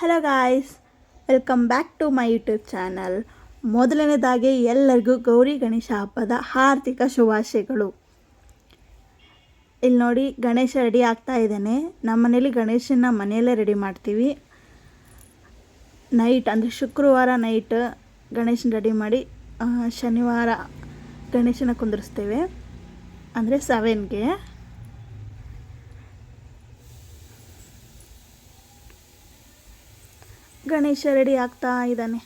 Hello guys, welcome back to my YouTube channel. ಮೊದಲನೇದಾಗಿ ಎಲ್ಲರಿಗೂ ಗೌರಿ ಗಣೇಶ ಹಬ್ಬದ ಹಾರ್ದಿಕ ಶುಭಾಶಯಗಳು. ಇಲ್ಲಿ ನೋಡಿ, ಗಣೇಶ ರೆಡಿ ಆಗ್ತಾ ಇದ್ದಾನೆ. ನಮ್ಮ ಮನೇಲಿ ಗಣೇಶನ ಮನೆಯಲ್ಲೇ ರೆಡಿ ಮಾಡ್ತೀವಿ. ನೈಟ್ ಅಂದರೆ ಶುಕ್ರವಾರ ನೈಟ್ ಗಣೇಶನ ರೆಡಿ ಮಾಡಿ ಶನಿವಾರ ಗಣೇಶನ ಕುಂದಿರಿಸ್ತೇವೆ, ಅಂದರೆ 7ಗೆ. ಗಣೇಶ ರೆಡಿ ಆಗ್ತಾ ಇದ್ದಾನೆ.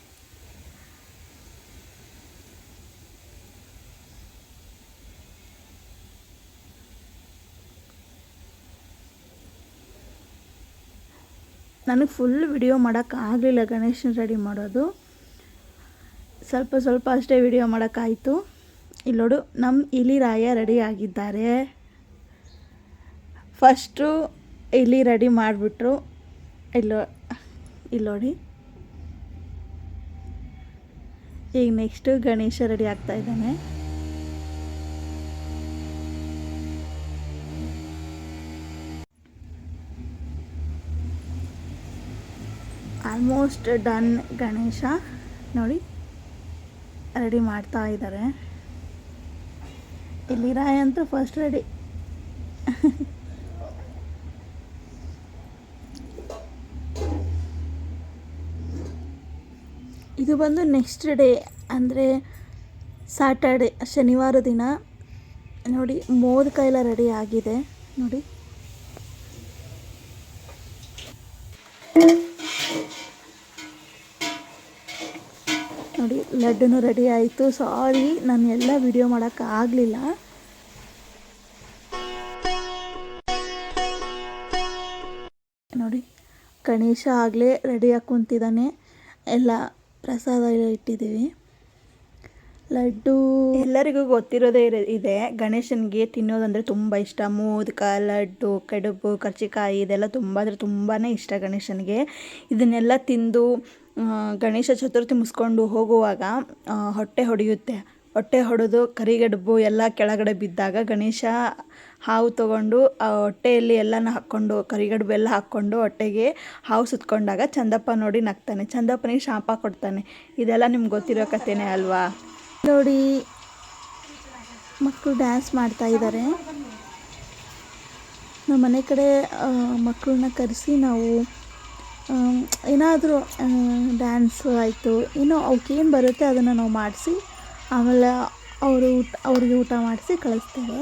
ನನಗೆ ಫುಲ್ ವಿಡಿಯೋ ಮಾಡೋಕ್ಕಾಗಲಿಲ್ಲ ಗಣೇಶನ ರೆಡಿ ಮಾಡೋದು. ಸ್ವಲ್ಪ ಅಷ್ಟೇ ವಿಡಿಯೋ ಮಾಡೋಕ್ಕಾಯಿತು. ಇಲ್ಲೋಡು, ನಮ್ಮ ಇಲಿರಾಯ ರೆಡಿ ಆಗಿದ್ದಾರೆ. ಫಸ್ಟು ಇಲಿ ರೆಡಿ ಮಾಡಿಬಿಟ್ರು. ಇಲ್ಲೋಡಿ, ಈಗ ನೆಕ್ಸ್ಟು ಗಣೇಶ ರೆಡಿ ಆಗ್ತಾ ಇದ್ದಾನೆ. Almost done. ಗಣೇಶ ನೋಡಿ ರೆಡಿ ಮಾಡ್ತಾ ಇದ್ದಾರೆ. ಇಲ್ಲಿ ರಾಯ ಅಂತೂ ಫಸ್ಟ್ ರೆಡಿ. ಇದು ಬಂದು ನೆಕ್ಸ್ಟ್ ಡೇ, ಅಂದರೆ ಸ್ಯಾಟರ್ಡೆ, ಶನಿವಾರ ದಿನ. ನೋಡಿ, ಮೋದಕ ಎಲ್ಲ ರೆಡಿ ಆಗಿದೆ. ನೋಡಿ, ಲಡ್ಡುನೂ ರೆಡಿ ಆಯಿತು. ಸಾರಿ, ನಾನು ಎಲ್ಲ ವಿಡಿಯೋ ಮಾಡೋಕ್ಕಾಗಲಿಲ್ಲ. ನೋಡಿ, ಗಣೇಶ ಆಗಲೇ ರೆಡಿಯಾಗಿ ಕುಂತಿದ್ದಾನೆ. ಎಲ್ಲ ಪ್ರಸಾದ ಎಲ್ಲ ಇಟ್ಟಿದ್ದೀವಿ. ಲಡ್ಡು ಎಲ್ಲರಿಗೂ ಗೊತ್ತಿರೋದೇ ಇದೆ. ಗಣೇಶನಿಗೆ ತಿನ್ನೋದಂದರೆ ತುಂಬ ಇಷ್ಟ. ಮೋದಕ, ಲಡ್ಡು, ಕಡುಬು, ಕರ್ಜಿಕಾಯಿ ಇದೆಲ್ಲ ತುಂಬ ಅಂದರೆ ತುಂಬಾ ಇಷ್ಟ ಗಣೇಶನಿಗೆ. ಇದನ್ನೆಲ್ಲ ತಿಂದು ಗಣೇಶ ಚತುರ್ಥಿ ಮುಗಿಸ್ಕೊಂಡು ಹೋಗುವಾಗ ಹೊಟ್ಟೆ ಹೊಡೆಯುತ್ತೆ. ಹೊಟ್ಟೆ ಹೊಡೆದು ಕರಿಗಡುಬು ಎಲ್ಲ ಕೆಳಗಡೆ ಬಿದ್ದಾಗ ಗಣೇಶ ಹಾವು ತೊಗೊಂಡು ಆ ಹೊಟ್ಟೆಯಲ್ಲಿ ಎಲ್ಲನೂ ಹಾಕ್ಕೊಂಡು, ಕರಿಗಡುಬು ಎಲ್ಲ ಹಾಕ್ಕೊಂಡು ಹೊಟ್ಟೆಗೆ ಹಾವು ಸುತ್ಕೊಂಡಾಗ ಚಂದಪ್ಪ ನೋಡಿ ನಗ್ತಾನೆ. ಚಂದಪ್ಪನಿಗೆ ಶಾಪ ಕೊಡ್ತಾನೆ. ಇದೆಲ್ಲ ನಿಮ್ಗೆ ಗೊತ್ತಿರೋ ಕಥೆನೇ ಅಲ್ವಾ? ನೋಡಿ, ಮಕ್ಕಳು ಡ್ಯಾನ್ಸ್ ಮಾಡ್ತಾ ಇದ್ದಾರೆ. ನಮ್ಮ ಮನೆ ಕಡೆ ಮಕ್ಕಳನ್ನ ಕರೆಸಿ ನಾವು ಏನಾದರೂ ಡ್ಯಾನ್ಸು ಆಯಿತು, ಏನೋ ಅವಕ್ಕೇನು ಬರುತ್ತೆ ಅದನ್ನು ನಾವು ಮಾಡಿಸಿ ಆಮೇಲೆ ಅವ್ರಿಗೆ ಊಟ ಮಾಡಿಸಿ ಕಳಿಸ್ತೇವೆ.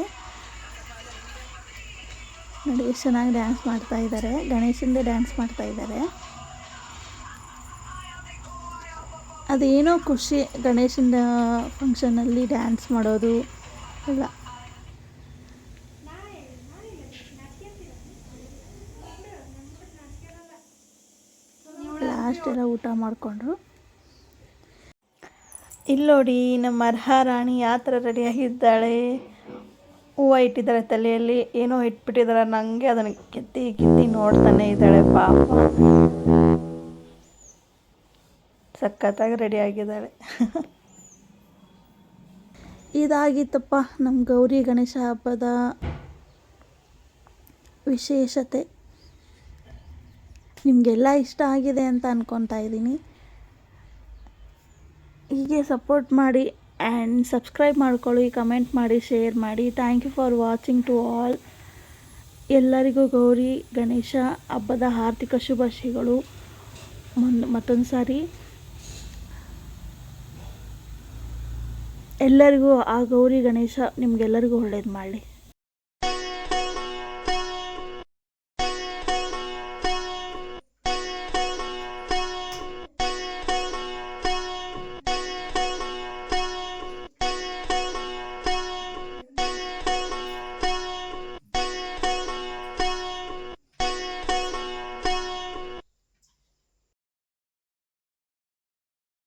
ನೋಡಿ, ಎಷ್ಟು ಚೆನ್ನಾಗಿ ಡ್ಯಾನ್ಸ್ ಮಾಡ್ತಾ ಇದ್ದಾರೆ. ಗಣೇಶಂದೇ ಡ್ಯಾನ್ಸ್ ಮಾಡ್ತಾ ಇದ್ದಾರೆ. ಅದೇನೋ ಖುಷಿ ಗಣೇಶನ ಫಂಕ್ಷನಲ್ಲಿ ಡ್ಯಾನ್ಸ್ ಮಾಡೋದು ಎಲ್ಲ. ಲಾಸ್ಟ್ ಎಲ್ಲ ಊಟ ಮಾಡಿಕೊಂಡ್ರು. ಇಲ್ಲೋಡಿ, ನಮ್ಮ ರಾಣಿ ಯಾವ ಥರ ರೆಡಿಯಾಗಿದ್ದಾಳೆ. ಹೂವು ಇಟ್ಟಿದ್ದಾರೆ ತಲೆಯಲ್ಲಿ, ಏನೋ ಇಟ್ಬಿಟ್ಟಿದ್ದಾರೆ. ನನಗೆ ಅದನ್ನು ಕಿತ್ತಿ ನೋಡ್ತಾನೆ ಇದ್ದಾಳೆ ಪಾಪ. ಸಖತ್ತಾಗಿ ರೆಡಿಯಾಗಿದ್ದಾಳೆ. ಇದಾಗಿತ್ತಪ್ಪ ನಮ್ಮ ಗೌರಿ ಗಣೇಶ ಹಬ್ಬದ ವಿಶೇಷತೆ. ನಿಮಗೆಲ್ಲ ಇಷ್ಟ ಆಗಿದೆ ಅಂತ ಅಂದ್ಕೊತಾ ಇದ್ದೀನಿ. ಹೀಗೆ ಸಪೋರ್ಟ್ ಮಾಡಿ ಆ್ಯಂಡ್ ಸಬ್ಸ್ಕ್ರೈಬ್ ಮಾಡ್ಕೊಳ್ಳಿ, ಕಮೆಂಟ್ ಮಾಡಿ, ಶೇರ್ ಮಾಡಿ. Thank you for watching to all. ಎಲ್ಲರಿಗೂ ಗೌರಿ ಗಣೇಶ ಹಬ್ಬದ ಹಾರ್ದಿಕ ಶುಭಾಶಯಗಳು. ಮತ್ತೊಂದು ಸಾರಿ ಎಲ್ಲರಿಗೂ ಆ ಗೌರಿ ಗಣೇಶ ನಿಮಗೆಲ್ಲರಿಗೂ ಒಳ್ಳೇದು ಮಾಡಲಿ.